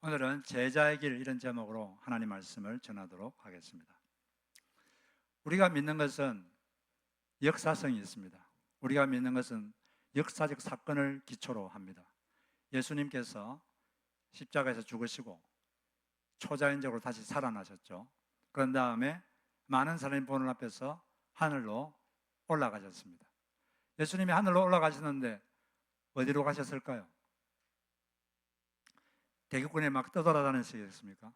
오늘은 제자의 길 이런 제목으로 하나님 말씀을 전하도록 하겠습니다. 우리가 믿는 것은 역사성이 있습니다. 우리가 믿는 것은 역사적 사건을 기초로 합니다. 예수님께서 십자가에서 죽으시고 초자연적으로 다시 살아나셨죠. 그런 다음에 많은 사람이 보는 앞에서 하늘로 올라가셨습니다. 예수님이 하늘로 올라가셨는데 어디로 가셨을까요? 대기권에 막 떠돌아다니시겠습니까?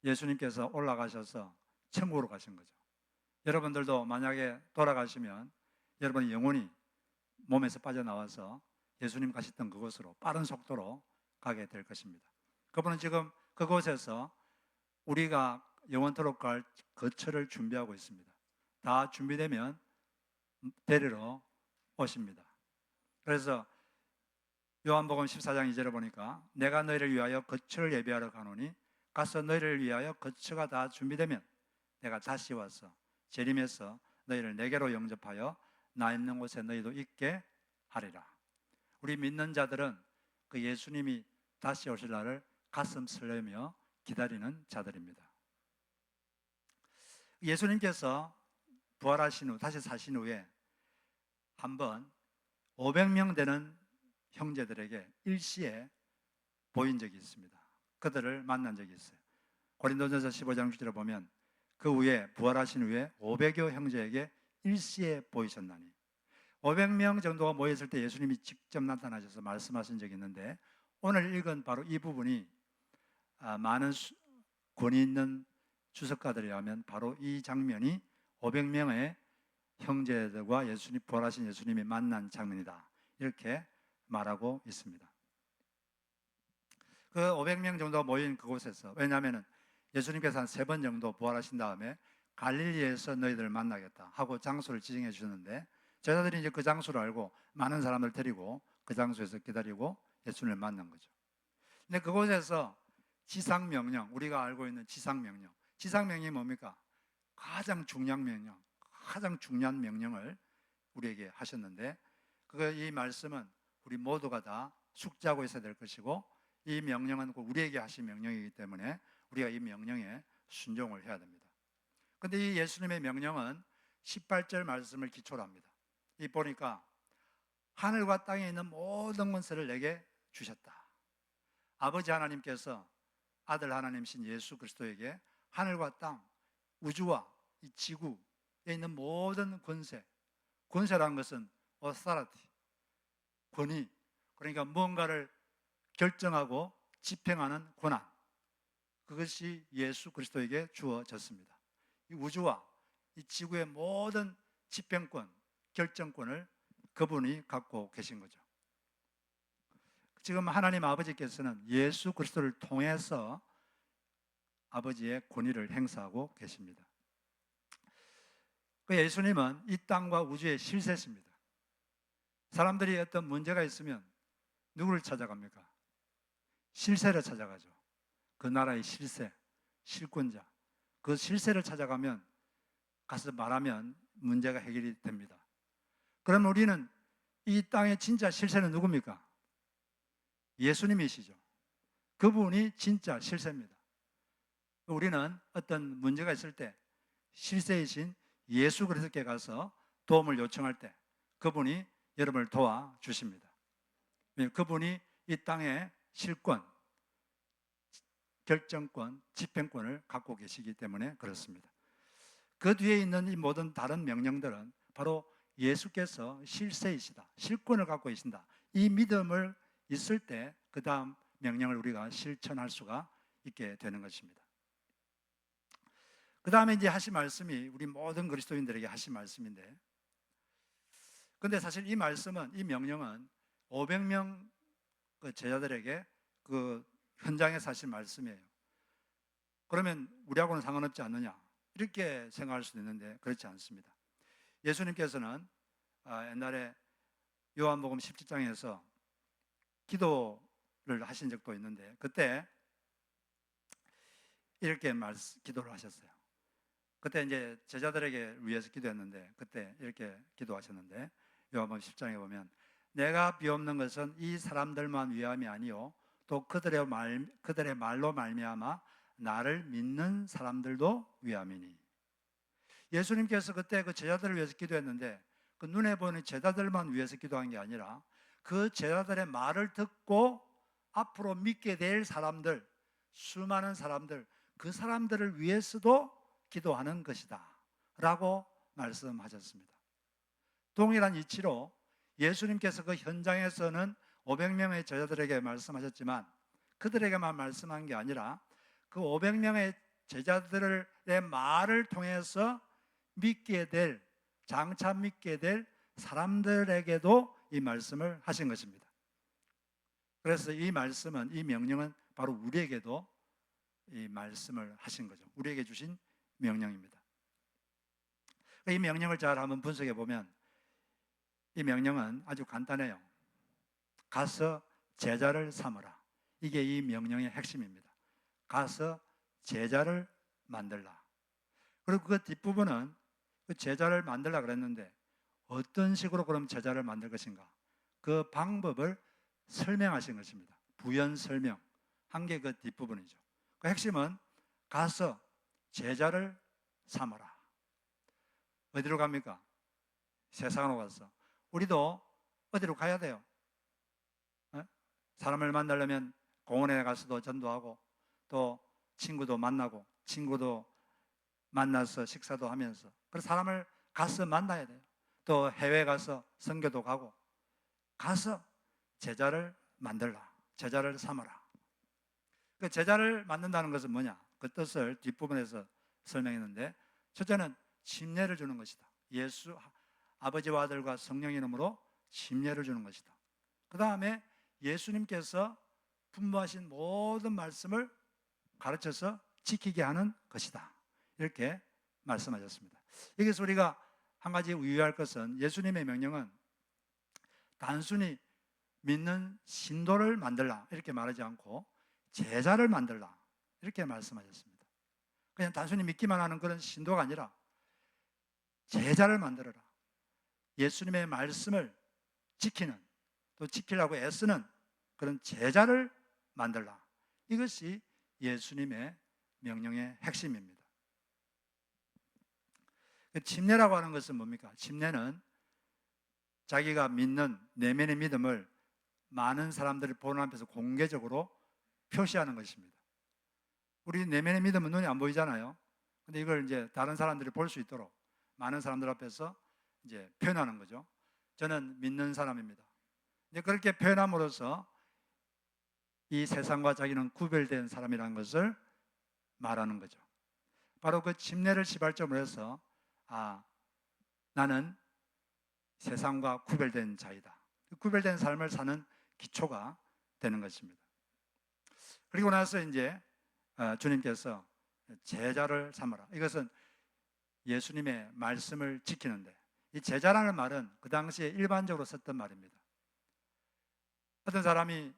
예수님께서 올라가셔서 천국으로 가신 거죠. 여러분들도 만약에 돌아가시면 여러분이 영혼이 몸에서 빠져나와서 예수님 가셨던 그곳으로 빠른 속도로 가게 될 것입니다. 그분은 지금 그곳에서 우리가 영원토록 갈 거처를 준비하고 있습니다. 다 준비되면 데리러 오십니다. 그래서 요한복음 14장 2절에 보니까 내가 너희를 위하여 거처를 예비하러 가노니 가서 너희를 위하여 거처가 다 준비되면 내가 다시 와서 재림해서 너희를 내게로 영접하여 나 있는 곳에 너희도 있게 하리라. 우리 믿는 자들은 그 예수님이 다시 오실 날을 가슴 설레며 기다리는 자들입니다. 예수님께서 부활하신 후 다시 사신 후에 한번 500명 되는 형제들에게 일시에 보인 적이 있습니다. 그들을 만난 적이 있어요. 고린도전서 15장 6절에 보면 그 후에 부활하신 후에 500여 형제에게 일시에 보이셨나니 500명 정도가 모였을 때 예수님이 직접 나타나셔서 말씀하신 적이 있는데 오늘 읽은 바로 이 부분이 많은 권위 있는 주석가들에 의하면 바로 이 장면이 500명의 형제들과 예수님 부활하신 예수님이 만난 장면이다 이렇게 말하고 있습니다. 그 500명 정도 모인 그곳에서, 왜냐하면 예수님께서 한 3번 정도 부활하신 다음에 갈릴리에서 너희들을 만나겠다 하고 장소를 지정해 주셨는데 제자들이 이제 그 장소를 알고 많은 사람을 데리고 그 장소에서 기다리고 예수님을 만난 거죠. 근데 그곳에서 지상명령, 우리가 알고 있는 지상명령, 지상명령이 뭡니까? 가장 중요한 명령, 가장 중요한 명령을 우리에게 하셨는데 이 말씀은 우리 모두가 다 숙지하고 있어야 될 것이고 이 명령은 우리에게 하신 명령이기 때문에 우리가 이 명령에 순종을 해야 됩니다. 그런데 이 예수님의 명령은 18절 말씀을 기초로 합니다. 이 보니까 하늘과 땅에 있는 모든 권세를 내게 주셨다. 아버지 하나님께서 아들 하나님이신 예수 그리스도에게 하늘과 땅, 우주와 이 지구에 있는 모든 권세, 권세라는 것은 authority, 권위, 그러니까 무언가를 결정하고 집행하는 권한, 그것이 예수 그리스도에게 주어졌습니다. 이 우주와 이 지구의 모든 집행권, 결정권을 그분이 갖고 계신 거죠. 지금 하나님 아버지께서는 예수 그리스도를 통해서 아버지의 권위를 행사하고 계십니다. 그 예수님은 이 땅과 우주의 실세십니다. 사람들이 어떤 문제가 있으면 누구를 찾아갑니까? 실세를 찾아가죠. 그 나라의 실세, 실권자. 그 실세를 찾아가면 가서 말하면 문제가 해결이 됩니다. 그럼 우리는 이 땅의 진짜 실세는 누굽니까? 예수님이시죠. 그분이 진짜 실세입니다. 우리는 어떤 문제가 있을 때 실세이신 예수 그리스도께 가서 도움을 요청할 때 그분이 여러분을 도와주십니다. 그분이 이 땅의 실권, 결정권, 집행권을 갖고 계시기 때문에 그렇습니다. 그 뒤에 있는 이 모든 다른 명령들은 바로 예수께서 실세이시다, 실권을 갖고 계신다, 이 믿음을 있을 때 그 다음 명령을 우리가 실천할 수가 있게 되는 것입니다. 그 다음에 이제 하신 말씀이 우리 모든 그리스도인들에게 하신 말씀인데, 근데 사실 이 말씀은, 이 명령은 500명 그 제자들에게 그 현장에서 하신 말씀이에요. 그러면 우리하고는 상관없지 않느냐 이렇게 생각할 수도 있는데 그렇지 않습니다. 예수님께서는 옛날에 요한복음 17장에서 기도를 하신 적도 있는데 그때 이렇게 기도를 하셨어요. 그때 이제 제자들에게 위해서 기도했는데 그때 이렇게 기도하셨는데 요한복음 10장에 보면 내가 비옵는 것은 이 사람들만 위함이 아니요 또 그들의 말로 말미암아 나를 믿는 사람들도 위함이니. 예수님께서 그때 그 제자들을 위해서 기도했는데 그 눈에 보이는 제자들만 위해서 기도한 게 아니라 그 제자들의 말을 듣고 앞으로 믿게 될 사람들, 수많은 사람들, 그 사람들을 위해서도 기도하는 것이다 라고 말씀하셨습니다. 동일한 이치로 예수님께서 그 현장에서는 500명의 제자들에게 말씀하셨지만 그들에게만 말씀한 게 아니라 그 500명의 제자들의 말을 통해서 믿게 될, 장차 믿게 될 사람들에게도 이 말씀을 하신 것입니다. 그래서 이 말씀은, 이 명령은 바로 우리에게도 이 말씀을 하신 거죠. 우리에게 주신 명령입니다. 이 명령을 잘 한번 분석해 보면 이 명령은 아주 간단해요. 가서 제자를 삼으라. 이게 이 명령의 핵심입니다. 가서 제자를 만들라. 그리고 그 뒷부분은 그 제자를 만들라 그랬는데 어떤 식으로 그럼 제자를 만들 것인가? 그 방법을 설명하신 것입니다. 부연 설명 한 게 그 뒷부분이죠. 그 핵심은 가서 제자를 삼아라. 어디로 갑니까? 세상으로 가서. 우리도 어디로 가야 돼요? 사람을 만나려면 공원에 가서도 전도하고 또 친구도 만나고 친구도 만나서 식사도 하면서 그래서 사람을 가서 만나야 돼요. 또 해외 가서 선교도 가고 가서 제자를 만들라. 제자를 삼아라. 그 제자를 만든다는 것은 뭐냐? 그 뜻을 뒷부분에서 설명했는데 첫째는 침례를 주는 것이다. 예수 아버지와 아들과 성령의 이름으로 침례를 주는 것이다. 그 다음에 예수님께서 분부하신 모든 말씀을 가르쳐서 지키게 하는 것이다. 이렇게 말씀하셨습니다. 여기서 우리가 한 가지 유의할 것은 예수님의 명령은 단순히 믿는 신도를 만들라 이렇게 말하지 않고 제자를 만들라 이렇게 말씀하셨습니다. 그냥 단순히 믿기만 하는 그런 신도가 아니라 제자를 만들어라. 예수님의 말씀을 지키는, 또 지키려고 애쓰는 그런 제자를 만들라. 이것이 예수님의 명령의 핵심입니다. 침례라고 하는 것은 뭡니까? 침례는 자기가 믿는 내면의 믿음을 많은 사람들이 보는 앞에서 공개적으로 표시하는 것입니다. 우리 내면의 믿음은 눈에 안 보이잖아요. 근데 이걸 이제 다른 사람들이 볼 수 있도록 많은 사람들 앞에서 이제 표현하는 거죠. 저는 믿는 사람입니다. 이제 그렇게 표현함으로써 이 세상과 자기는 구별된 사람이라는 것을 말하는 거죠. 바로 그 침례를 시발점으로 해서 나는 세상과 구별된 자이다. 구별된 삶을 사는 기초가 되는 것입니다. 그리고 나서 이제 주님께서 제자를 삼으라. 이것은 예수님의 말씀을 지키는데 이 제자라는 말은 그 당시에 일반적으로 썼던 말입니다. 어떤 사람이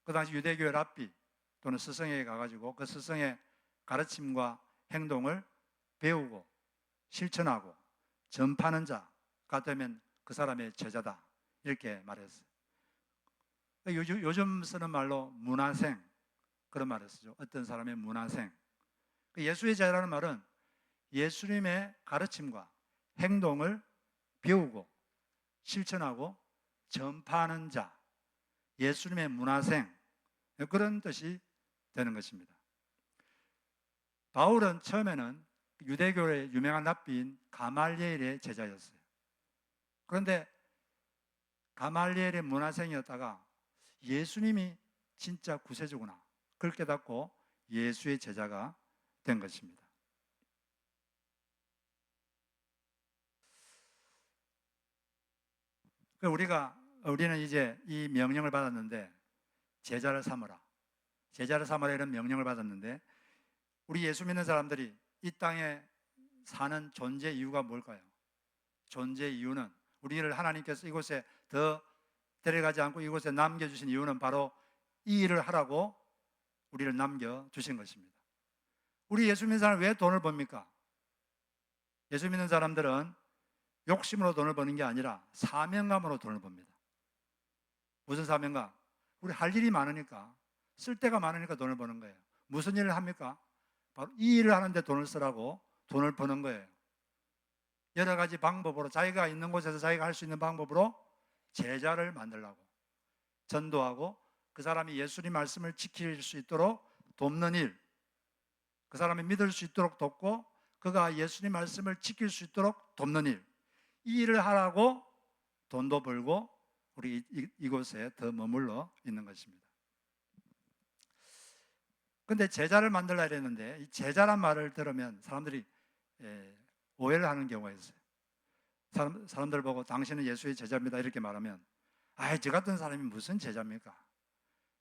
그 당시 유대교회 랍비 또는 스승에게 가가지고 그 스승의 가르침과 행동을 배우고 실천하고 전파하는 자가 되면 그 사람의 제자다 이렇게 말했어요. 요즘 쓰는 말로 문화생 그런 말을 쓰죠. 어떤 사람의 문화생. 예수의 제자라는 말은 예수님의 가르침과 행동을 배우고 실천하고 전파하는 자, 예수님의 문화생 그런 뜻이 되는 것입니다. 바울은 처음에는 유대교의 유명한 랍비인 가말리엘의 제자였어요. 그런데 가말리엘의 문화생이었다가 예수님이 진짜 구세주구나 그걸 깨닫고 예수의 제자가 된 것입니다. 우리는 이제 이 명령을 받았는데 제자를 삼으라 이런 명령을 받았는데 우리 예수 믿는 사람들이 이 땅에 사는 존재 이유가 뭘까요? 존재 이유는 우리를 하나님께서 이곳에 더 데려가지 않고 이곳에 남겨주신 이유는 바로 이 일을 하라고 우리를 남겨주신 것입니다. 우리 예수 믿는 사람은 왜 돈을 법니까? 예수 믿는 사람들은 욕심으로 돈을 버는 게 아니라 사명감으로 돈을 법니다. 무슨 사명감? 우리 할 일이 많으니까 쓸 데가 많으니까 돈을 버는 거예요. 무슨 일을 합니까? 바로 이 일을 하는데 돈을 쓰라고 돈을 버는 거예요. 여러 가지 방법으로 자기가 있는 곳에서 자기가 할 수 있는 방법으로 제자를 만들라고 전도하고 그 사람이 예수님 말씀을 지킬 수 있도록 돕는 일, 그 사람이 믿을 수 있도록 돕고 그가 예수님 말씀을 지킬 수 있도록 돕는 일, 이 일을 하라고 돈도 벌고 우리 이곳에 더 머물러 있는 것입니다. 근데 제자를 만들라 이랬는데 이 제자란 말을 들으면 사람들이 오해를 하는 경우가 있어요. 사람들 보고 당신은 예수의 제자입니다 이렇게 말하면 저 같은 사람이 무슨 제자입니까?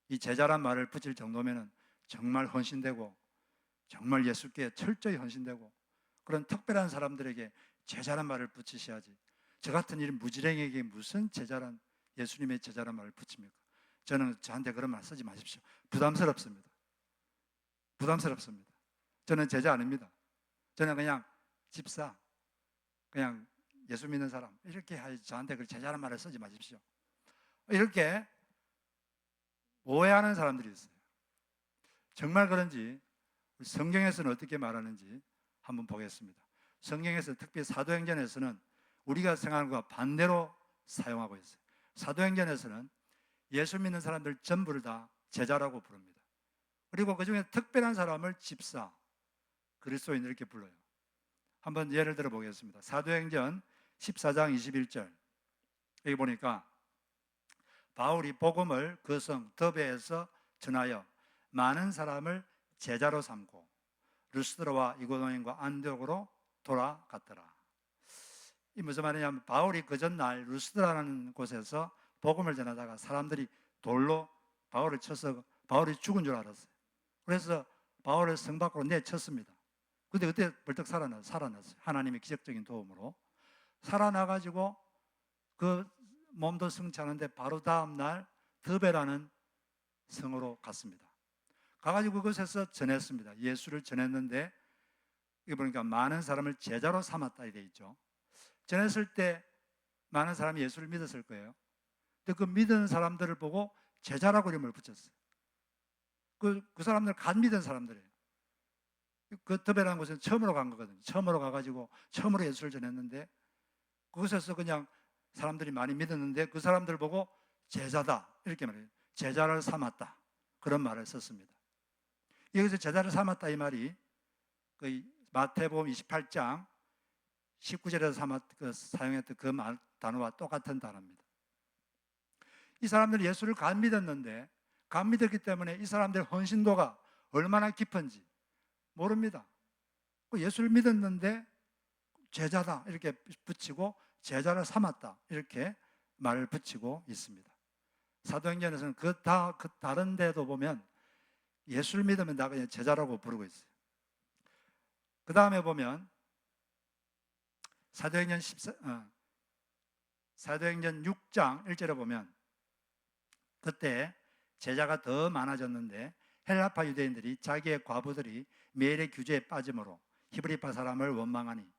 이 제자란 말을 붙일 정도면 정말 헌신되고 정말 예수께 철저히 헌신되고 그런 특별한 사람들에게 제자란 말을 붙이셔야지, 저 같은 이 무지랭이에게 무슨 제자란, 예수님의 제자란 말을 붙입니까? 저는 저한테 그런 말 쓰지 마십시오. 부담스럽습니다. 부담스럽습니다. 저는 제자 아닙니다. 저는 그냥 집사, 그냥 예수 믿는 사람 이렇게 하지, 저한테 그 제자란 말을 쓰지 마십시오. 이렇게 오해하는 사람들이 있어요. 정말 그런지 성경에서는 어떻게 말하는지 한번 보겠습니다. 성경에서 특히 사도행전에서는 우리가 생각하는 것과 반대로 사용하고 있어요. 사도행전에서는 예수 믿는 사람들 전부를 다 제자라고 부릅니다. 그리고 그 중에 특별한 사람을 집사, 그리스도인 이렇게 불러요. 한번 예를 들어 보겠습니다. 사도행전 14장 21절 여기 보니까 바울이 복음을 그 성 더베에서 전하여 많은 사람을 제자로 삼고 루스드라와 이고노인과 안디옥으로 돌아갔더라. 이 무슨 말이냐면 바울이 그 전날 루스드라라는 곳에서 복음을 전하다가 사람들이 돌로 바울을 쳐서 바울이 죽은 줄 알았어요. 그래서 바울을 성 밖으로 내쳤습니다. 근데 그때 벌떡 살아났어요. 하나님의 기적적인 도움으로 살아나가지고 그 몸도 성취하는데 바로 다음 날 드베라는 성으로 갔습니다. 가가지고 그곳에서 전했습니다. 예수를 전했는데 이게 보니까 많은 사람을 제자로 삼았다 이렇게 있죠. 전했을 때 많은 사람이 예수를 믿었을 거예요. 근데 그 믿은 사람들을 보고 제자라고 이름을 붙였어요. 그 사람들 간 믿은 사람들이에요. 그 드베라는 곳에 처음으로 간 거거든요. 처음으로 가가지고 처음으로 예수를 전했는데 그곳에서 그냥 사람들이 많이 믿었는데 그 사람들 보고 제자다 이렇게 말해요. 제자를 삼았다 그런 말을 썼습니다. 여기서 제자를 삼았다 이 말이 그 마태복음 28장 19절에서 사용했던 그 단어와 똑같은 단어입니다. 이 사람들이 예수를 간 믿었는데 간 믿었기 때문에 이 사람들의 헌신도가 얼마나 깊은지 모릅니다. 예수를 믿었는데 제자다 이렇게 붙이고 제자를 삼았다 이렇게 말을 붙이고 있습니다. 사도행전에서는 그 다른 데도 보면 예수를 믿으면 다 그냥 제자라고 부르고 있어요. 그 다음에 보면 사도행전 6장 1절에 보면 그때 제자가 더 많아졌는데 헬라파 유대인들이 자기의 과부들이 매일의 규제에 빠짐으로 히브리파 사람을 원망하니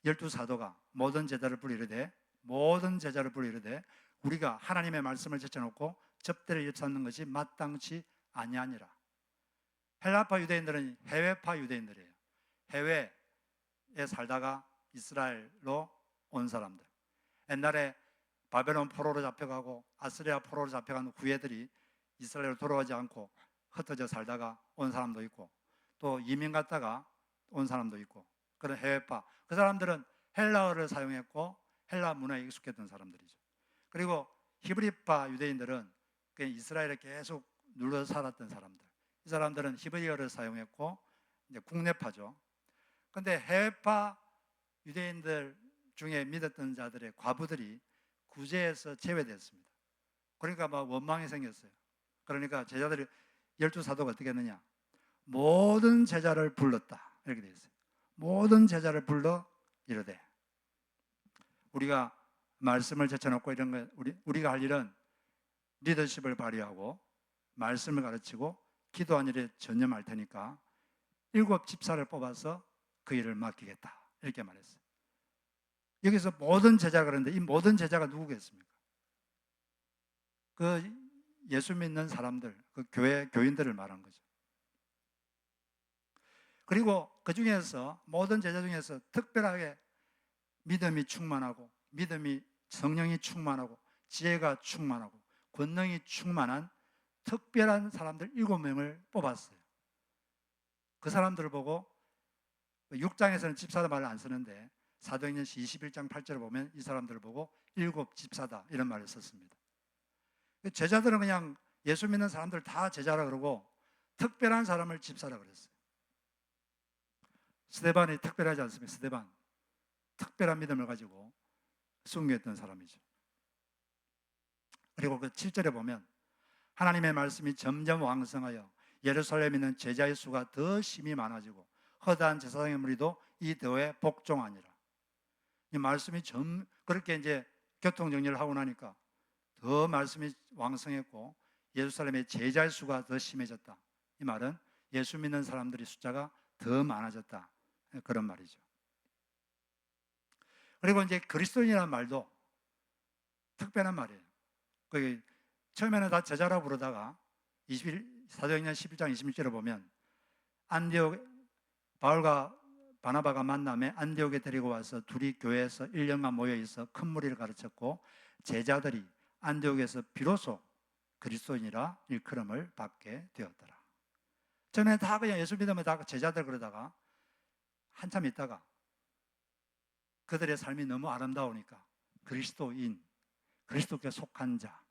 12 사도가 모든 제자를 부르이르되 우리가 하나님의 말씀을 제쳐놓고 접대를 일삼는 것이 마땅치 아니하니라. 헬라파 유대인들은 해외파 유대인들이에요. 해외에 살다가 이스라엘로 온 사람들. 옛날에 바벨론 포로로 잡혀가고 아스리아 포로로 잡혀간 후예들이 이스라엘로 돌아오지 않고 흩어져 살다가 온 사람도 있고 또 이민 갔다가 온 사람도 있고 그런 해외파, 그 사람들은 헬라어를 사용했고 헬라 문화에 익숙했던 사람들이죠. 그리고 히브리파 유대인들은 그냥 이스라엘에 계속 눌러 살았던 사람들, 이 사람들은 히브리어를 사용했고 이제 국내파죠. 그런데 해외파 유대인들 중에 믿었던 자들의 과부들이 구제에서 제외됐습니다. 그러니까 막 원망이 생겼어요. 그러니까 제자들이 12사도가 어떻게 했느냐, 모든 제자를 불렀다 이렇게 되어 있어요. 모든 제자를 불러 이르되, 우리가 말씀을 제쳐놓고 이런 거 우리가 할 일은 리더십을 발휘하고 말씀을 가르치고 기도한 일에 전념할 테니까 7 집사를 뽑아서 그 일을 맡기겠다 이렇게 말했어요. 여기서 모든 제자가 그러는데 이 모든 제자가 누구겠습니까? 그 예수 믿는 사람들, 그 교회 교인들을 말한 거죠. 그리고 그 중에서 모든 제자 중에서 특별하게 믿음이 충만하고 믿음이 성령이 충만하고 지혜가 충만하고 권능이 충만한 특별한 사람들 7명을 뽑았어요. 그 사람들을 보고 6장에서는 집사다 말을 안 쓰는데 사도행전 21장 8절을 보면 이 사람들을 보고 일곱 집사다 이런 말을 썼습니다. 제자들은 그냥 예수 믿는 사람들 다 제자라 그러고 특별한 사람을 집사라 그랬어요. 스데반이 특별하지 않습니까? 스데반 특별한 믿음을 가지고 순교했던 사람이죠. 그리고 그 7절에 보면 하나님의 말씀이 점점 왕성하여 예루살렘에 있는 제자의 수가 더 심히 많아지고 허다한 제사장의 무리도 이 대에 복종하니라. 이 말씀이 그렇게 이제 교통 정리를 하고 나니까 더 말씀이 왕성했고 예루살렘의 제자의 수가 더 심해졌다. 이 말은 예수 믿는 사람들의 숫자가 더 많아졌다. 그런 말이죠. 그리고 이제 그리스도인이라는 말도 특별한 말이에요. 처음에는 다 제자라고 부르다가 사도행전 11장 21절을 보면 바울과 바나바가 만남에 안디옥에 데리고 와서 둘이 교회에서 1년간 모여 있어 큰 무리를 가르쳤고 제자들이 안디옥에서 비로소 그리스도인이라 일컬음을 받게 되었더라. 처음에는 다 그냥 예수 믿으면 다 제자들 그러다가 한참 있다가 그들의 삶이 너무 아름다우니까 그리스도인, 그리스도께 속한 자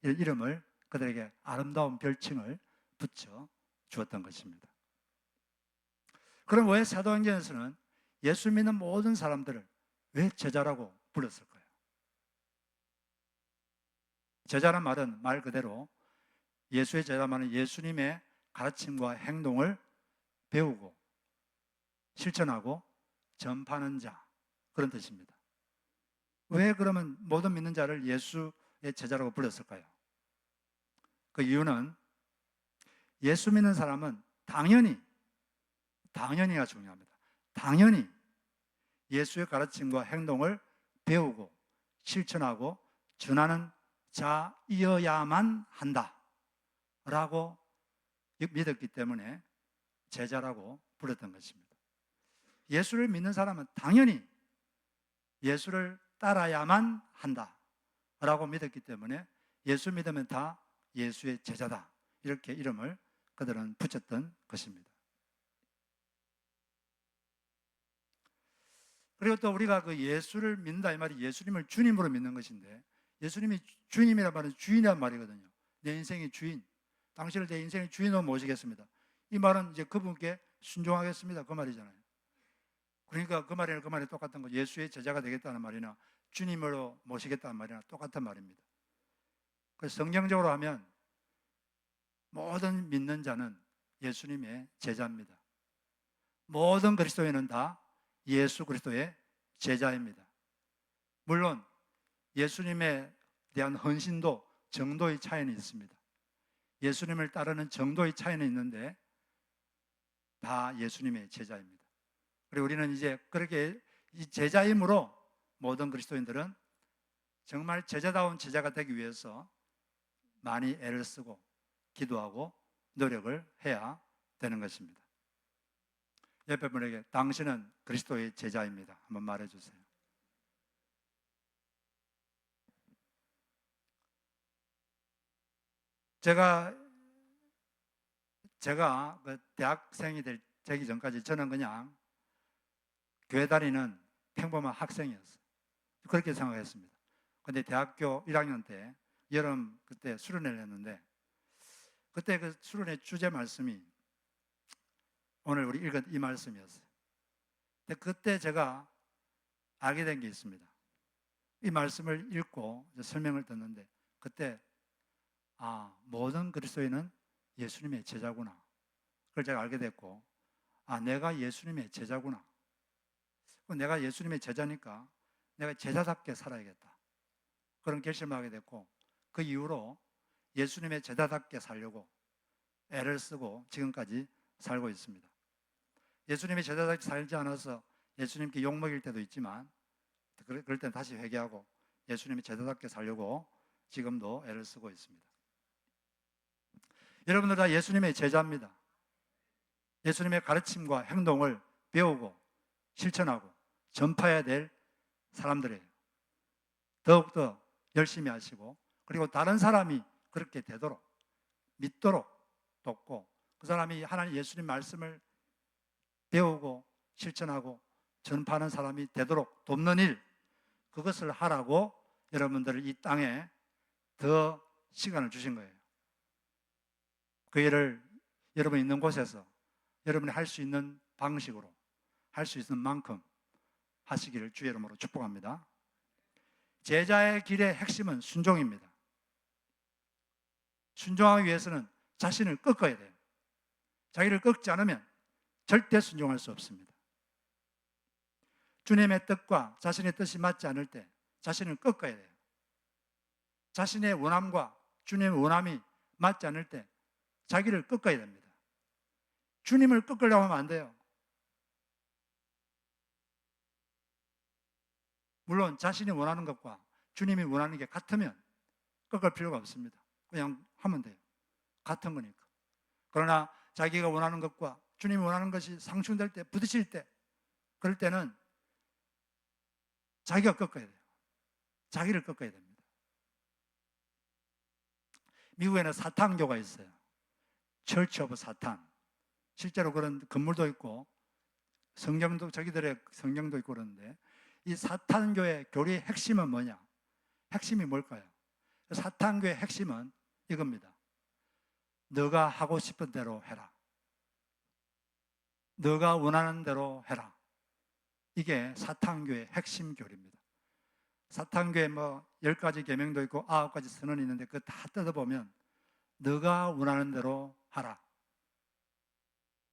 이런 이름을 그들에게 아름다운 별칭을 붙여 주었던 것입니다. 그럼 왜 사도행전에서는 예수 믿는 모든 사람들을 왜 제자라고 불렀을까요? 제자란 말은 말 그대로 예수의 제자 말은 예수님의 가르침과 행동을 배우고 실천하고 전파하는 자 그런 뜻입니다. 왜 그러면 모든 믿는 자를 예수의 제자라고 불렀을까요? 그 이유는 예수 믿는 사람은 당연히가 중요합니다. 당연히 예수의 가르침과 행동을 배우고 실천하고 전하는 자이어야만 한다라고 믿었기 때문에 제자라고 불렀던 것입니다. 예수를 믿는 사람은 당연히 예수를 따라야만 한다라고 믿었기 때문에 예수 믿으면 다 예수의 제자다 이렇게 이름을 그들은 붙였던 것입니다. 그리고 또 우리가 그 예수를 믿는다 이 말이 예수님을 주님으로 믿는 것인데 예수님이 주님이란 말은 주인이란 말이거든요. 내 인생의 주인, 당신을 내 인생의 주인으로 모시겠습니다. 이 말은 이제 그분께 순종하겠습니다 그 말이잖아요. 그러니까 그 말이나 그 말이 똑같은 거죠. 예수의 제자가 되겠다는 말이나 주님으로 모시겠다는 말이나 똑같은 말입니다. 그래서 성경적으로 하면 모든 믿는 자는 예수님의 제자입니다. 모든 그리스도인은 다 예수 그리스도의 제자입니다. 물론 예수님에 대한 헌신도 정도의 차이는 있습니다. 예수님을 따르는 정도의 차이는 있는데 다 예수님의 제자입니다. 그리고 우리는 이제 그렇게 이 제자임으로 모든 그리스도인들은 정말 제자다운 제자가 되기 위해서 많이 애를 쓰고 기도하고 노력을 해야 되는 것입니다. 옆에 분에게 당신은 그리스도의 제자입니다. 한번 말해주세요. 제가 그 대학생이 되기 전까지 저는 그냥 교회 다니는 평범한 학생이었어요. 그렇게 생각했습니다. 근데 대학교 1학년 때 여름 그때 수련회를 했는데 그때 그 수련회 주제 말씀이 오늘 우리 읽은 이 말씀이었어요. 근데 그때 제가 알게 된 게 있습니다. 이 말씀을 읽고 설명을 듣는데 그때 모든 그리스도인은 예수님의 제자구나. 그걸 제가 알게 됐고 내가 예수님의 제자구나. 내가 예수님의 제자니까 내가 제자답게 살아야겠다. 그런 결심을 하게 됐고 그 이후로 예수님의 제자답게 살려고 애를 쓰고 지금까지 살고 있습니다. 예수님의 제자답게 살지 않아서 예수님께 욕먹일 때도 있지만 그럴 때는 다시 회개하고 예수님의 제자답게 살려고 지금도 애를 쓰고 있습니다. 여러분들 다 예수님의 제자입니다. 예수님의 가르침과 행동을 배우고 실천하고 전파해야 될 사람들이에요. 더욱더 열심히 하시고, 그리고 다른 사람이 그렇게 되도록 믿도록 돕고, 그 사람이 하나님 예수님 말씀을 배우고 실천하고 전파하는 사람이 되도록 돕는 일, 그것을 하라고 여러분들을 이 땅에 더 시간을 주신 거예요. 그 일을 여러분 있는 곳에서 여러분이 할 수 있는 방식으로 할 수 있는 만큼 하시기를 주의 이름으로 축복합니다. 제자의 길의 핵심은 순종입니다. 순종하기 위해서는 자신을 꺾어야 돼요. 자기를 꺾지 않으면 절대 순종할 수 없습니다. 주님의 뜻과 자신의 뜻이 맞지 않을 때 자신을 꺾어야 돼요. 자신의 원함과 주님의 원함이 맞지 않을 때 자기를 꺾어야 됩니다. 주님을 꺾으려고 하면 안 돼요. 물론 자신이 원하는 것과 주님이 원하는 게 같으면 꺾을 필요가 없습니다. 그냥 하면 돼요. 같은 거니까. 그러나 자기가 원하는 것과 주님이 원하는 것이 상충될 때, 부딪힐 때, 그럴 때는 자기가 꺾어야 돼요. 자기를 꺾어야 됩니다. 미국에는 사탄교가 있어요. 철치 오브 사탄. 실제로 그런 건물도 있고 성경도, 자기들의 성경도 있고 그러는데, 이 사탄교의 교리의 핵심은 뭐냐? 핵심이 뭘까요? 사탄교의 핵심은 이겁니다. 너가 하고 싶은 대로 해라. 너가 원하는 대로 해라. 이게 사탄교의 핵심 교리입니다. 사탄교에 10가지 계명도 있고 9가지 선언이 있는데 그거 다 뜯어보면 너가 원하는 대로 하라.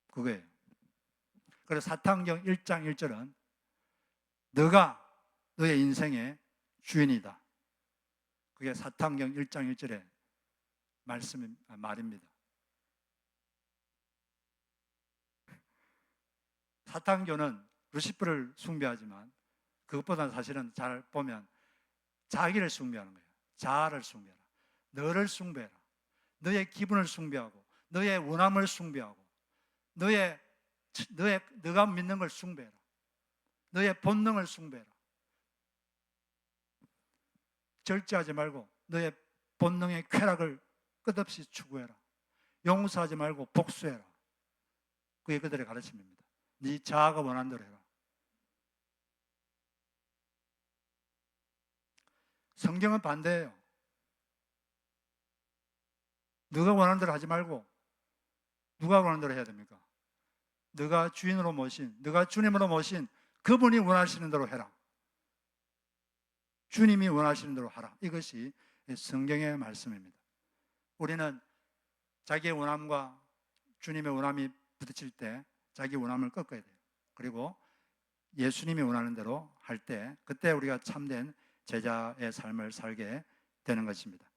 그거예요. 그래서 사탄경 1장 1절은 너가 너의 인생의 주인이다. 그게 사탄경 1장 1절의 말입니다. 사탄교는 루시퍼를 숭배하지만 그것보다는 사실은 잘 보면 자기를 숭배하는 거예요. 자아를 숭배하라. 너를 숭배하라. 너의 기분을 숭배하고 너의 원함을 숭배하고 너가 믿는 걸 숭배해라. 너의 본능을 숭배해라. 절제하지 말고 너의 본능의 쾌락을 끝없이 추구해라. 용서하지 말고 복수해라. 그게 그들의 가르침입니다. 네 자아가 원하는 대로 해라. 성경은 반대예요. 너가 원하는 대로 하지 말고 누가 원하는 대로 해야 됩니까? 너가 주인으로 모신, 너가 주님으로 모신 그분이 원하시는 대로 해라. 주님이 원하시는 대로 하라. 이것이 성경의 말씀입니다. 우리는 자기의 원함과 주님의 원함이 부딪힐 때 자기 원함을 꺾어야 돼요. 그리고 예수님이 원하는 대로 할 때 그때 우리가 참된 제자의 삶을 살게 되는 것입니다.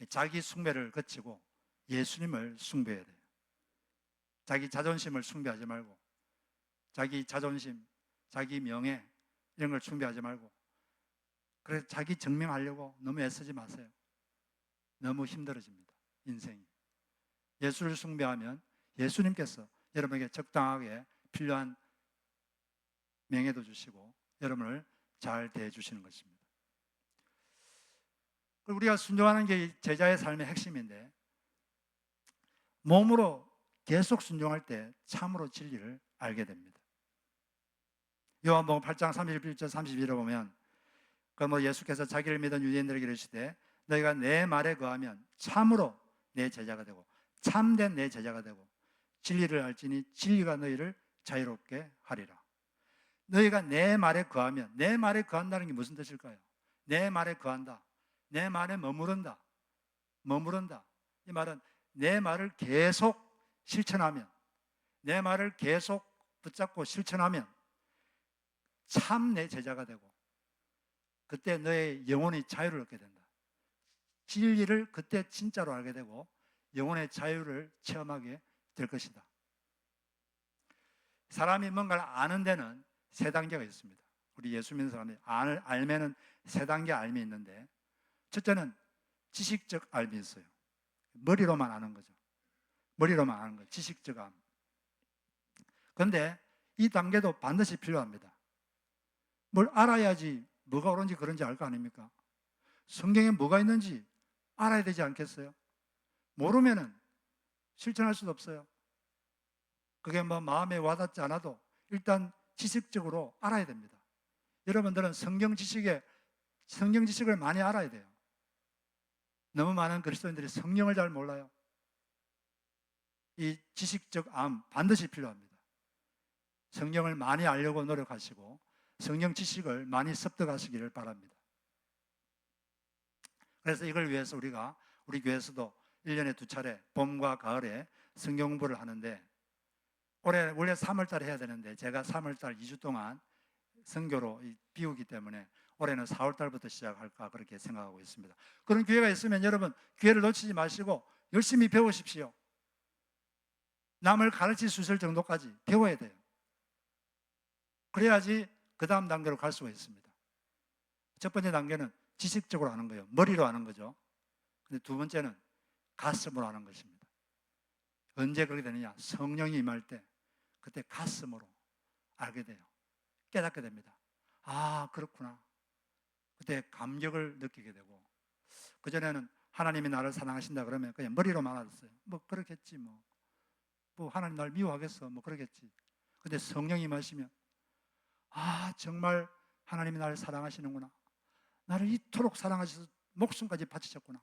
자기 숭배를 거치고 예수님을 숭배해야 돼요. 자기 자존심을 숭배하지 말고 자기 자존심, 자기 명예 이런 걸 숭배하지 말고, 그래서 자기 증명하려고 너무 애쓰지 마세요. 너무 힘들어집니다. 인생이. 예수를 숭배하면 예수님께서 여러분에게 적당하게 필요한 명예도 주시고 여러분을 잘 대해주시는 것입니다. 우리가 순종하는 게 제자의 삶의 핵심인데, 몸으로 계속 순종할 때 참으로 진리를 알게 됩니다. 요한복음 8장 31절 32절에 보면 예수께서 자기를 믿은 유대인들에게 이르시되 너희가 내 말에 거하면 참으로 내 제자가 되고 참된 내 제자가 되고 진리를 알지니 진리가 너희를 자유롭게 하리라. 너희가 내 말에 거하면, 내 말에 거한다는 게 무슨 뜻일까요? 내 말에 거한다, 내 말에 머무른다. 이 말은 내 말을 계속 실천하면, 내 말을 계속 붙잡고 실천하면 참 내 제자가 되고 그때 너의 영혼이 자유를 얻게 된다. 진리를 그때 진짜로 알게 되고 영혼의 자유를 체험하게 될 것이다. 사람이 뭔가를 아는 데는 세 단계가 있습니다. 우리 예수 믿는 사람이 알면은 세 단계 알미 있는데, 첫째는 지식적 알미 있어요. 머리로만 아는 거죠. 머리로만 아는 거예요. 지식적 암. 그런데 이 단계도 반드시 필요합니다. 뭘 알아야지 뭐가 옳은지 그런지 알 거 아닙니까? 성경에 뭐가 있는지 알아야 되지 않겠어요? 모르면은 실천할 수도 없어요. 그게 뭐 마음에 와닿지 않아도 일단 지식적으로 알아야 됩니다. 여러분들은 성경 지식을 많이 알아야 돼요. 너무 많은 그리스도인들이 성경을 잘 몰라요. 이 지식적 암 반드시 필요합니다. 성경을 많이 알려고 노력하시고 성경 지식을 많이 습득하시기를 바랍니다. 그래서 이걸 위해서 우리가 우리 교회에서도 1년에 2차례 봄과 가을에 성경 공부를 하는데, 올해 원래 3월 달에 해야 되는데 제가 3월 달 2주 동안 선교로 비우기 때문에 올해는 4월 달부터 시작할까 그렇게 생각하고 있습니다. 그런 기회가 있으면 여러분 기회를 놓치지 마시고 열심히 배우십시오. 남을 가르칠 수 있을 정도까지 배워야 돼요. 그래야지 그 다음 단계로 갈 수가 있습니다. 첫 번째 단계는 지식적으로 하는 거예요. 머리로 하는 거죠. 근데 두 번째는 가슴으로 하는 것입니다. 언제 그렇게 되느냐? 성령이 임할 때 그때 가슴으로 알게 돼요. 깨닫게 됩니다. 아, 그렇구나. 그때 감격을 느끼게 되고, 그전에는 하나님이 나를 사랑하신다 그러면 그냥 머리로만 알았어요. 뭐 그렇겠지 뭐 하나님 날 미워하겠어 뭐 그러겠지. 근데 성령이 임하시면 아, 정말 하나님이 나를 사랑하시는구나. 나를 이토록 사랑하셔서 목숨까지 바치셨구나.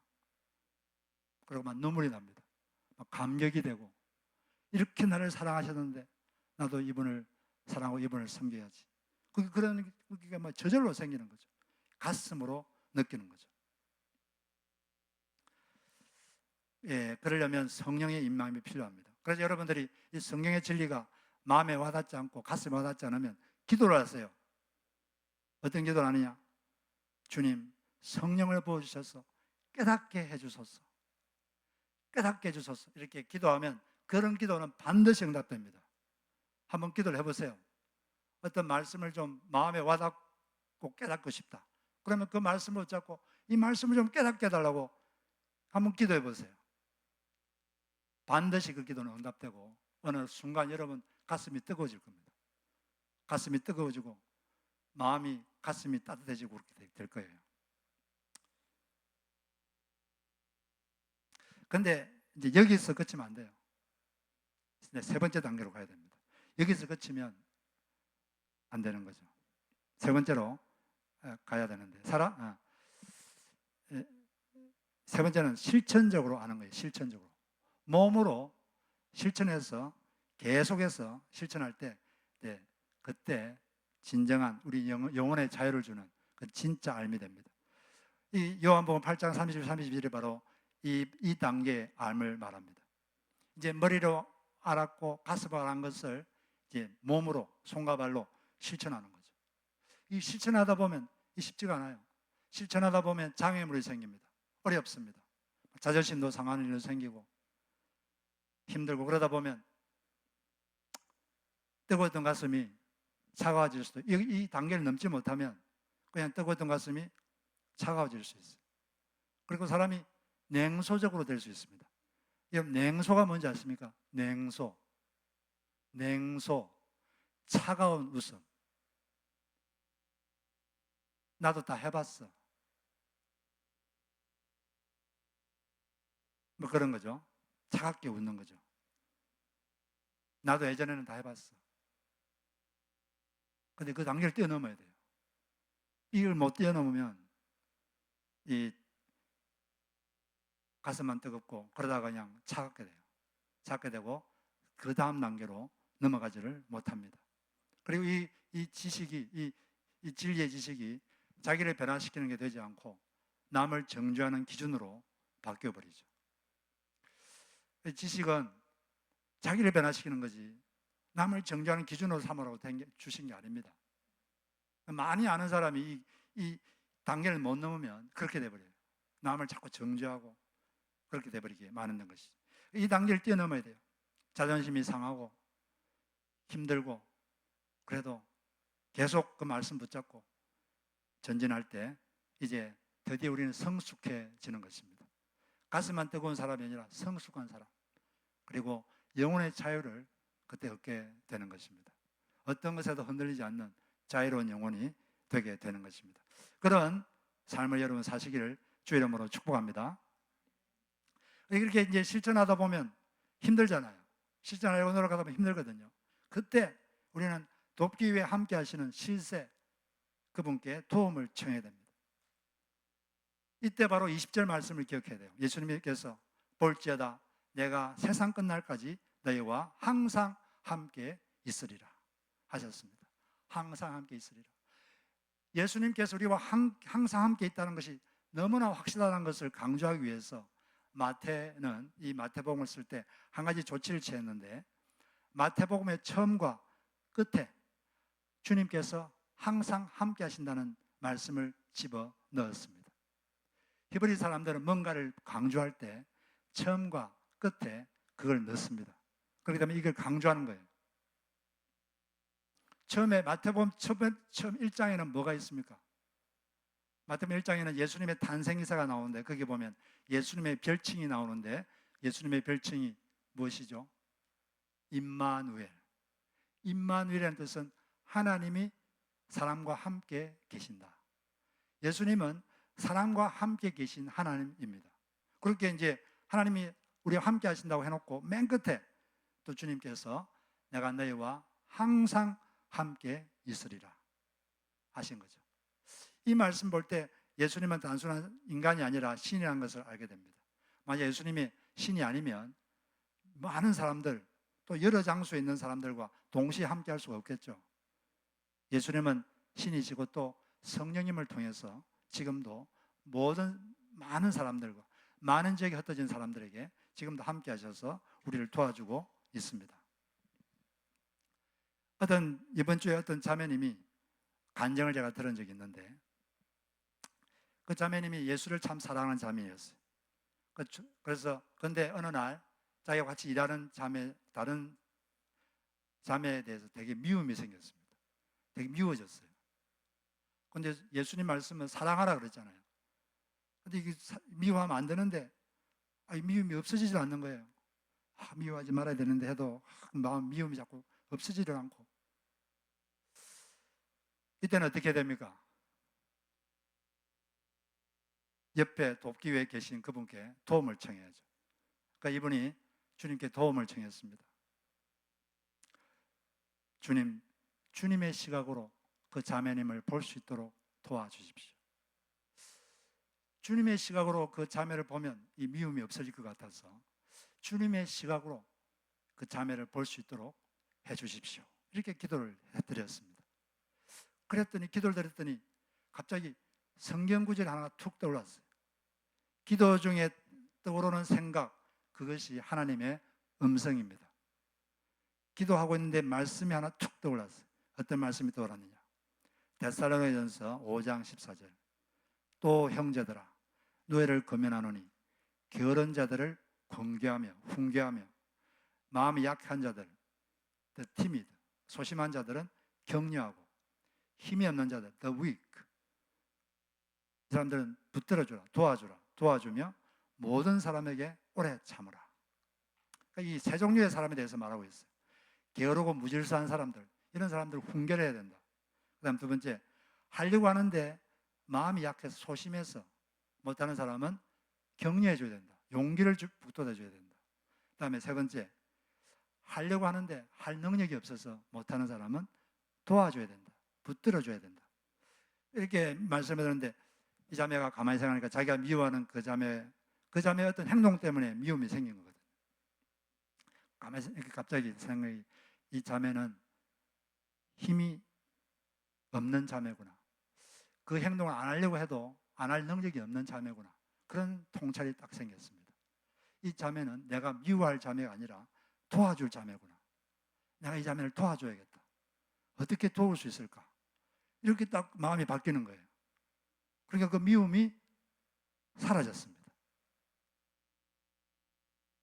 그리고 막 눈물이 납니다. 막 감격이 되고, 이렇게 나를 사랑하셨는데 나도 이분을 사랑하고 이분을 섬겨야지. 그런 게 뭐 저절로 생기는 거죠. 가슴으로 느끼는 거죠. 예, 그러려면 성령의 임함이 필요합니다. 그래서 여러분들이 이 성경의 진리가 마음에 와닿지 않고 가슴에 와닿지 않으면 기도를 하세요. 어떤 기도를 하느냐? 주님, 성령을 부어주셔서 깨닫게 해주소서. 깨닫게 해주소서. 이렇게 기도하면 그런 기도는 반드시 응답됩니다. 한번 기도를 해보세요. 어떤 말씀을 좀 마음에 와닿고 깨닫고 싶다. 그러면 그 말씀을 붙잡고 이 말씀을 좀 깨닫게 해달라고 한번 기도해 보세요. 반드시 그 기도는 응답되고 어느 순간 여러분 가슴이 뜨거워질 겁니다. 가슴이 뜨거워지고 마음이 가슴이 따뜻해지고 그렇게 될 거예요. 근데 이제 여기서 그치면 안 돼요. 세 번째 단계로 가야 됩니다. 여기서 그치면 안 되는 거죠. 세 번째로 가야 되는데 세 번째는 실천적으로 하는 거예요. 실천적으로 몸으로 실천해서 계속해서 실천할 때 그때 진정한 우리 영혼의 자유를 주는 그 진짜 알미 됩니다. 이 요한복음 8장 30, 31이 바로 이 단계의 암을 말합니다. 이제 머리로 알았고 가슴으로 알은 것을 이제 몸으로 손과 발로 실천하는 거죠. 이 실천하다 보면 쉽지가 않아요. 실천하다 보면 장애물이 생깁니다. 어렵습니다. 자존심도 상하는 일도 생기고 힘들고, 그러다 보면 뜨거웠던 가슴이 차가워질 수도, 이 단계를 넘지 못하면 그냥 뜨거웠던 가슴이 차가워질 수 있어요. 그리고 사람이 냉소적으로 될 수 있습니다. 여러분, 냉소가 뭔지 아십니까? 냉소, 차가운 웃음. 나도 다 해봤어. 뭐 그런 거죠. 차갑게 웃는 거죠. 나도 예전에는 다 해봤어. 근데 그 단계를 뛰어넘어야 돼요. 이걸 못 뛰어넘으면 이 가슴만 뜨겁고 그러다가 그냥 차갑게 돼요. 차갑게 되고 그 다음 단계로 넘어가지를 못합니다. 그리고 이 지식이, 이 진리의 지식이 자기를 변화시키는 게 되지 않고 남을 정죄하는 기준으로 바뀌어버리죠. 지식은 자기를 변화시키는 거지 남을 정죄하는 기준으로 삼으라고 주신 게 아닙니다. 많이 아는 사람이 이 단계를 못 넘으면 그렇게 돼버려요. 남을 자꾸 정죄하고 그렇게 돼버리게 만드는 것이죠. 이 단계를 뛰어넘어야 돼요. 자존심이 상하고 힘들고 그래도 계속 그 말씀 붙잡고 전진할 때 이제 드디어 우리는 성숙해지는 것입니다. 가슴만 뜨거운 사람이 아니라 성숙한 사람, 그리고 영혼의 자유를 그때 얻게 되는 것입니다. 어떤 것에도 흔들리지 않는 자유로운 영혼이 되게 되는 것입니다. 그런 삶을 여러분 사시기를 주 이름으로 축복합니다. 이렇게 이제 실천하다 보면 힘들잖아요. 실천하려고 노력하다 보면 힘들거든요. 그때 우리는 돕기 위해 함께 하시는 실세 그분께 도움을 청해야 됩니다. 이때 바로 20절 말씀을 기억해야 돼요. 예수님께서 볼지어다 내가 세상 끝날까지 너희와 항상 함께 있으리라 하셨습니다. 항상 함께 있으리라. 예수님께서 우리와 항상 함께 있다는 것이 너무나 확실하다는 것을 강조하기 위해서 마태는 이 마태복음을 쓸 때 한 가지 조치를 취했는데, 마태복음의 처음과 끝에 주님께서 항상 함께 하신다는 말씀을 집어 넣었습니다. 히브리 사람들은 뭔가를 강조할 때 처음과 끝에 그걸 넣습니다. 그렇기 때문에 이걸 강조하는 거예요. 처음에 마태복음 처음 1장에는 뭐가 있습니까? 마태복음 1장에는 예수님의 탄생기사가 나오는데 거기 보면 예수님의 별칭이 나오는데 예수님의 별칭이 무엇이죠? 임마누엘. 임마누엘이라는 뜻은 하나님이 사람과 함께 계신다. 예수님은 사람과 함께 계신 하나님입니다. 그렇게 이제 하나님이 우리와 함께 하신다고 해놓고 맨 끝에 또 주님께서 내가 너희와 항상 함께 있으리라 하신 거죠. 이 말씀 볼 때 예수님은 단순한 인간이 아니라 신이라는 것을 알게 됩니다. 만약 예수님이 신이 아니면 많은 사람들, 또 여러 장소에 있는 사람들과 동시에 함께 할 수가 없겠죠. 예수님은 신이시고 또 성령님을 통해서 지금도 많은 사람들과 많은 지역에 흩어진 사람들에게 지금도 함께 하셔서 우리를 도와주고 있습니다. 이번 주에 어떤 자매님이 간증을 제가 들은 적이 있는데, 그 자매님이 예수를 참 사랑하는 자매였어요. 그래서 근데 어느 날 자기가 같이 일하는 다른 자매에 대해서 되게 미움이 생겼습니다. 되게 미워졌어요. 근데 예수님 말씀은 사랑하라 그랬잖아요. 근데 이게 미워하면 안 되는데 미움이 없어지질 않는 거예요. 미워하지 말아야 되는데 해도 미움이 자꾸 없어지질 않고, 이때는 어떻게 됩니까? 옆에 돕기 위해 계신 그분께 도움을 청해야죠. 그러니까 이분이 주님께 도움을 청했습니다. 주님의 시각으로 그 자매님을 볼 수 있도록 도와주십시오. 주님의 시각으로 그 자매를 보면 이 미움이 없어질 것 같아서 주님의 시각으로 그 자매를 볼 수 있도록 해주십시오. 이렇게 기도를 해드렸습니다. 기도를 드렸더니 갑자기 성경 구절 하나가 툭 떠올랐어요. 기도 중에 떠오르는 생각, 그것이 하나님의 음성입니다. 기도하고 있는데 말씀이 하나 툭 떠올랐어요. 어떤 말씀이 떠올랐느냐? 데살로니가전서 5장 14절. 또 형제들아, 너희를 권면하노니 게으른 자들을 권계하며 훈계하며 마음이 약한 자들, the timid, 소심한 자들은 격려하고 힘이 없는 자들, the weak, 이 사람들은 붙들어주라, 도와주며 모든 사람에게 오래 참으라. 그러니까 이 세 종류의 사람에 대해서 말하고 있어요. 게으르고 무질서한 사람들, 이런 사람들을 훈계를 해야 된다. 그 다음 두 번째, 하려고 하는데 마음이 약해서 소심해서 못하는 사람은 격려해줘야 된다. 용기를 북돋아줘야 된다. 그 다음에 세 번째, 하려고 하는데 할 능력이 없어서 못하는 사람은 도와줘야 된다. 붙들어줘야 된다. 이렇게 말씀을 드렸는데 이 자매가 가만히 생각하니까 자기가 미워하는 그 자매의 어떤 행동 때문에 미움이 생긴 거거든요. 가만히 이렇게 갑자기 생각이, 이 자매는 힘이 없는 자매구나. 그 행동을 안 하려고 해도 안 할 능력이 없는 자매구나. 그런 통찰이 딱 생겼습니다. 이 자매는 내가 미워할 자매가 아니라 도와줄 자매구나. 내가 이 자매를 도와줘야겠다. 어떻게 도울 수 있을까? 이렇게 딱 마음이 바뀌는 거예요. 그러니까 그 미움이 사라졌습니다.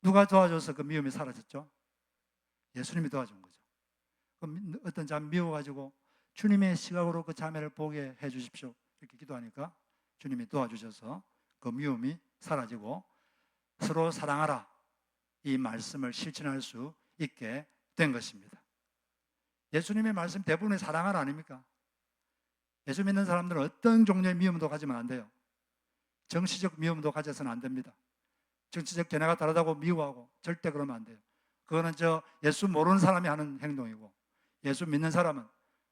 누가 도와줘서 그 미움이 사라졌죠? 예수님이 도와준 거죠. 어떤 자매 미워가지고 주님의 시각으로 그 자매를 보게 해주십시오. 이렇게 기도하니까 주님이 도와주셔서 그 미움이 사라지고 서로 사랑하라, 이 말씀을 실천할 수 있게 된 것입니다. 예수님의 말씀 대부분이 사랑하라 아닙니까? 예수 믿는 사람들은 어떤 종류의 미움도 가지면 안 돼요. 정치적 미움도 가져서는 안 됩니다. 정치적 견해가 다르다고 미워하고 절대 그러면 안 돼요. 그거는 예수 모르는 사람이 하는 행동이고, 예수 믿는 사람은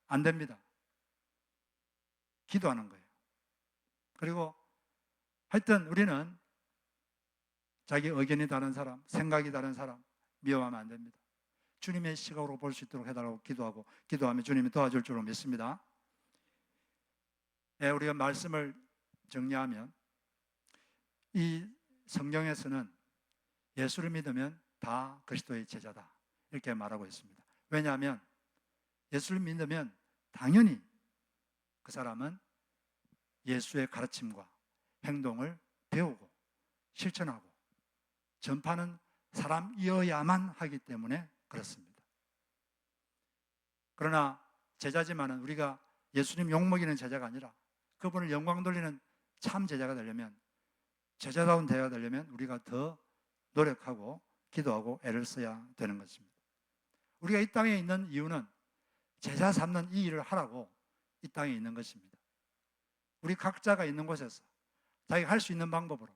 안 됩니다. 기도하는 거예요. 그리고 하여튼 우리는 자기 의견이 다른 사람, 생각이 다른 사람 미워하면 안 됩니다. 주님의 시각으로 볼 수 있도록 해달라고 기도하고, 기도하면 주님이 도와줄 줄로 믿습니다. 우리가 말씀을 정리하면, 이 성경에서는 예수를 믿으면 다 그리스도의 제자다, 이렇게 말하고 있습니다. 왜냐하면 예수를 믿으면 당연히 그 사람은 예수의 가르침과 행동을 배우고 실천하고 전파하는 사람이어야만 하기 때문에 그렇습니다. 그러나 제자지만은 우리가 예수님 욕먹이는 제자가 아니라 그분을 영광 돌리는 참 제자가 되려면, 제자다운 제자가 되려면 우리가 더 노력하고 기도하고 애를 써야 되는 것입니다. 우리가 이 땅에 있는 이유는 제자 삼는 이 일을 하라고 이 땅에 있는 것입니다. 우리 각자가 있는 곳에서 자기가 할 수 있는 방법으로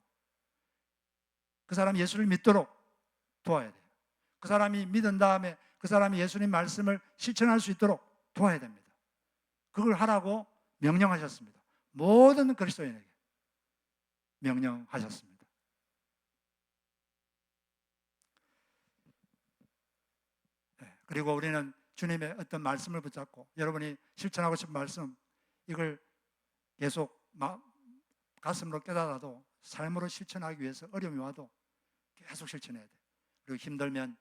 그 사람이 예수를 믿도록 도와야 돼요. 그 사람이 믿은 다음에 그 사람이 예수님 말씀을 실천할 수 있도록 도와야 됩니다. 그걸 하라고 명령하셨습니다. 모든 그리스도인에게 명령하셨습니다. 그리고 우리는 주님의 어떤 말씀을 붙잡고, 여러분이 실천하고 싶은 말씀, 이걸 계속 가슴으로 깨달아도 삶으로 실천하기 위해서 어려움이 와도 계속 실천해야 돼요. 그리고 힘들면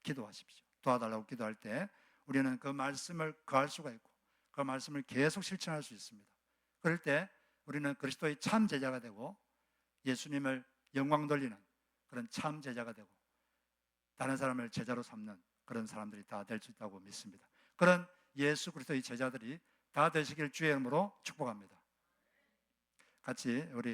기도하십시오. 도와달라고 기도할 때 우리는 그 말씀을 거할 수가 있고 그 말씀을 계속 실천할 수 있습니다. 그럴 때 우리는 그리스도의 참 제자가 되고 예수님을 영광 돌리는 그런 참 제자가 되고 다른 사람을 제자로 삼는 그런 사람들이 다 될 수 있다고 믿습니다. 그런 예수 그리스도의 제자들이 다 되시길 주의 이름으로 축복합니다. 같이 우리